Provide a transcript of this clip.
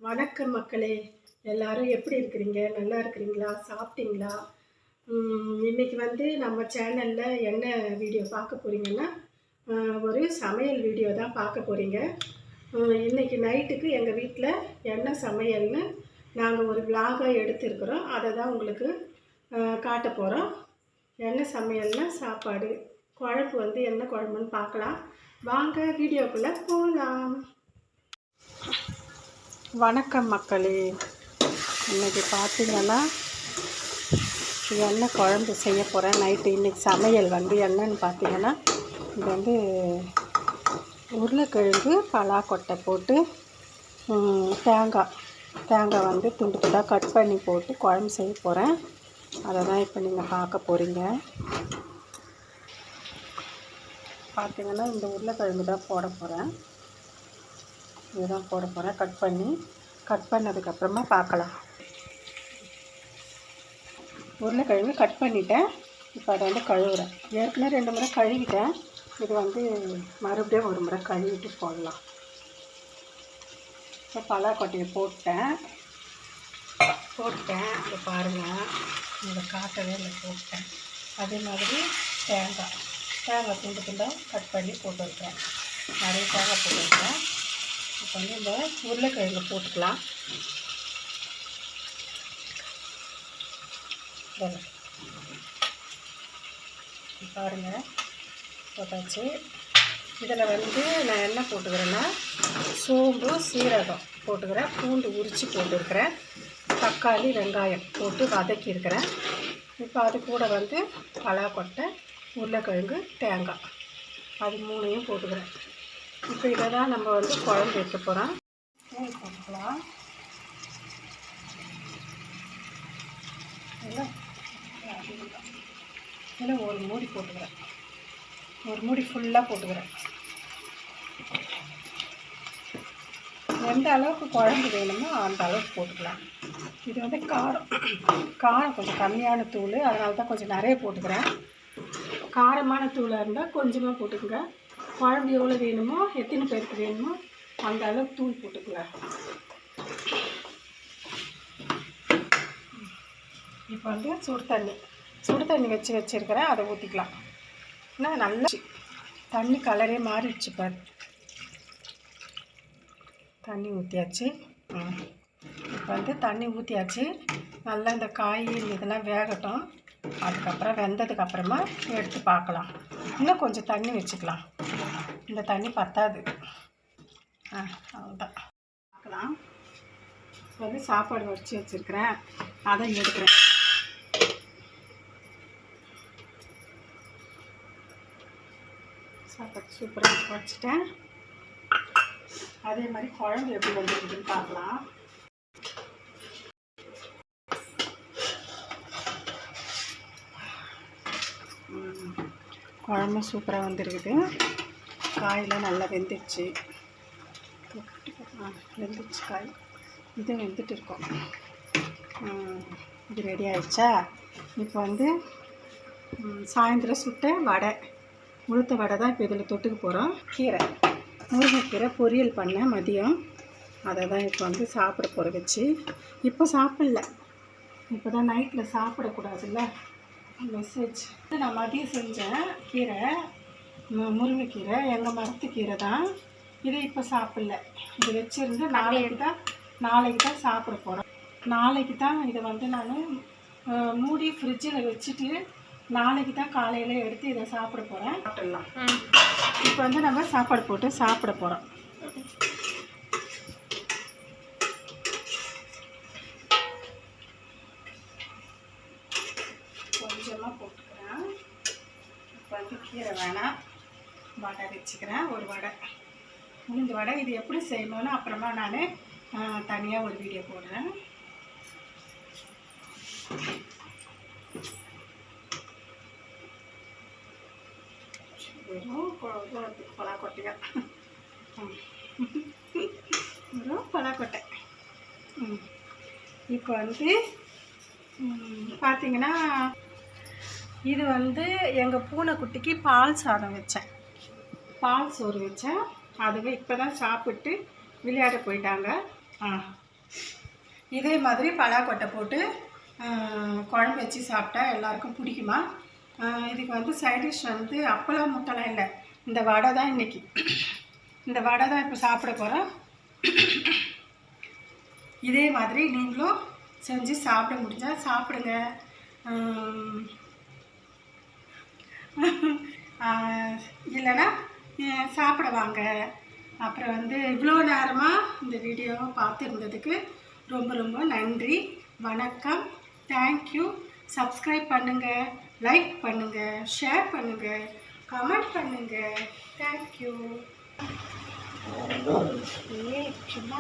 வணக்கம் மக்களே, எல்லாரும் எப்படி இருக்கிறீங்க? நல்லா இருக்கிறீங்களா? சாப்பிட்டீங்களா? இன்னைக்கு வந்து நம்ம சேனலில் என்ன வீடியோ பார்க்க போகிறீங்கன்னா, ஒரு சமையல் வீடியோ தான் பார்க்க போகிறீங்க. இன்றைக்கி நைட்டுக்கு எங்கள் வீட்டில் என்ன சமையல்னு நாங்கள் ஒரு விலாகாக எடுத்துருக்குறோம். அதை தான் உங்களுக்கு காட்ட போகிறோம். என்ன சமையல்னா சாப்பாடு, குழம்பு வந்து என்ன குழம்புன்னு பார்க்கலாம். வாங்க வீடியோக்குள்ளே போகலாம். வணக்கம் மக்களே, இன்றைக்கி பார்த்தீங்கன்னா என்ன குழம்பு செய்ய போகிறேன் நைட்டு. இன்றைக்கி சமையல் வந்து என்னன்னு பார்த்தீங்கன்னா, இது வந்து உருளைக்கிழங்கு பலாக்கொட்டை போட்டு தேங்காய் வந்து துண்டு துண்டாக கட் பண்ணி போட்டு குழம்பு செய்ய போகிறேன். அதை தான் இப்போ நீங்கள் பார்க்க போகிறீங்க. பார்த்தீங்கன்னா இந்த உருளைக்கிழங்கு தான் போட போகிறேன். இதுதான் போட போகிறேன். கட் பண்ணதுக்கப்புறமா பார்க்கலாம். உருளைக்கிழங்கு கட் பண்ணிவிட்டேன். இப்போ அதை வந்து கழுவுறேன். ஏற்கனவே 2 முறை கழுவிட்டேன். இது வந்து மறுபடியும் ஒரு முறை கழுவிட்டு போடலாம். இப்போ பலாக்கொட்டையை போட்டேன். இதை பாருங்கள், இதை காட்டவே இல்லை, போட்டேன். அதே மாதிரி தேங்காய் துண்டு துண்டாக கட் பண்ணி போட்டு வைக்கிறேன். நிறைய தேங்காய் போட்டு வைக்கிறேன். இப்போ வந்து இந்த உருளைக்கிழங்கு போட்டுக்கலாம். பாருங்கள், போட்டாச்சு. இதில் வந்து நான் என்ன போட்டுக்கிறேன்னா, சோம்பு சீரகம் போட்டுக்கிறேன், பூண்டு உரித்து போட்டுருக்கிறேன், தக்காளி வெங்காயம் போட்டு வதக்கியிருக்கிறேன். இப்போ அது கூட வந்து பலாக்கொட்டை, உருளைக்கிழங்கு, தேங்காய் அது 3ஐயும் போட்டுக்கிறேன். இப்போ இதை தான் நம்ம வந்து குழம்பு வைக்க போகிறோம். போட்டுக்கலாம். இல்லை ஒரு மூடி போட்டுக்கிறேன். ஒரு மூடி ஃபுல்லாக போட்டுக்கிறேன். எந்த அளவுக்கு குழம்பு வேணுமோ அந்த அளவுக்கு போட்டுக்கலாம். இது வந்து காரம் கொஞ்சம் கம்மியான தூள், அதனால தான் கொஞ்சம் நிறைய போட்டுக்கிறேன். காரமான தூளாக இருந்தால் கொஞ்சமாக போட்டுக்கங்க. குழம்பு எவ்வளோ வேணுமோ, எத்தனை பேருக்கு வேணுமோ அந்த அளவுக்கு தூள் போட்டுக்கலாம். இப்போ வந்து சுடு தண்ணி வச்சுருக்கிறேன். அதை ஊற்றிக்கலாம். ஆனால் நல்லா தண்ணி கலரே மாறிடுச்சு பாரு. தண்ணி ஊற்றியாச்சு. இப்போ வந்து தண்ணி ஊற்றியாச்சு. நல்லா இந்த காய் இதெல்லாம் வேகட்டும். அதுக்கப்புறம் வெந்ததுக்கப்புறமா எடுத்து பார்க்கலாம். இன்னும் கொஞ்சம் தண்ணி வச்சுக்கலாம். இந்த தண்ணி பத்தாது. அவ்வளோதான், பார்க்கலாம். இப்போ வந்து சாப்பாடு வடித்து வச்சுருக்கிறேன், அதை எடுக்கிறேன். சாப்பாடு சூப்பராக வச்சுட்டேன். அதே மாதிரி குழம்பு எப்படி வந்துருக்குதுன்னு பார்க்கலாம். குழம்பு சூப்பராக வந்துருக்குது. காயெலாம் நல்லா வெந்துடுச்சு. காய் இது வெந்துட்டு இருக்கோம். இது ரெடி ஆகிடுச்சா? இப்போ வந்து சாயந்தரம் சுட்ட வடை, உளுத்த வடை தான் இப்போ இதில் தொட்டுக்க போகிறோம். முருங்கைக்கீரை பொரியல் பண்ணேன் மதியம். அதை தான் இப்போ வந்து சாப்பிட போகிற வச்சு. இப்போ சாப்பிடல, இப்போ தான் நைட்டில் சாப்பிடக்கூடாதுல்ல மெசேஜ். நான் மதியம் செஞ்சேன் கீரை, முருங்கைக்கீரை, எங்கள் மரத்து கீரை தான். இதை இப்போ சாப்பிடல, இது வச்சுருந்து நாளைக்கு தான் சாப்பிட போகிறேன். நாளைக்கு தான் இதை வந்து நான் மூடி ஃப்ரிட்ஜில் வச்சுட்டு நாளைக்கு தான் காலையில் எடுத்து இதை சாப்பிட போகிறேன். சாப்பிடலாம். இப்போ வந்து நம்ம சாப்பாடு போட்டு சாப்பிட போகிறோம். கொஞ்சமாக போட்டுக்கிறேன். இப்போ வந்து கீரை வேணாம், வடை வச்சுக்கிறேன். ஒரு வடை, உளுந்து வடை. இது எப்படி செய்யணும்னு அப்புறமா நான் தனியாக ஒரு வீடியோ போடுறேன். வெறும் பலாக்கொட்டையா, வெறும் பலாக்கொட்டை. இப்போ வந்து பார்த்திங்கன்னா, இது வந்து எங்கள் பூனைக்குட்டிக்கு பால் சாதம் வச்சேன், பால் சோறு வச்சேன். அதுவே இப்போ தான் சாப்பிட்டு விளையாட போயிட்டாங்க. இதே மாதிரி பலாக்கொட்டை போட்டு குழம்பு வச்சு சாப்பிட்டா எல்லாருக்கும் பிடிக்குமா. இதுக்கு வந்து சைடிஷ் வந்து அப்பளம் முட்டைலாம் இல்லை, இந்த வடை தான் இன்றைக்கி. இந்த வடை தான் இப்போ சாப்பிட போகிறோம். இதே மாதிரி நீங்களும் செஞ்சு சாப்பிட முடிஞ்சால் சாப்பிடுங்க. இல்லைன்னா சாப்பிட வாங்க. அப்புறம் வந்து இவ்வளோ நேரமாக இந்த வீடியோவை பார்த்துருந்ததுக்கு ரொம்ப ரொம்ப நன்றி. வணக்கம். தேங்க்யூ. சப்ஸ்கிரைப் பண்ணுங்கள், லைக் பண்ணுங்கள், ஷேர் பண்ணுங்கள், கமெண்ட் பண்ணுங்கள். தேங்க்யூ. சும்மா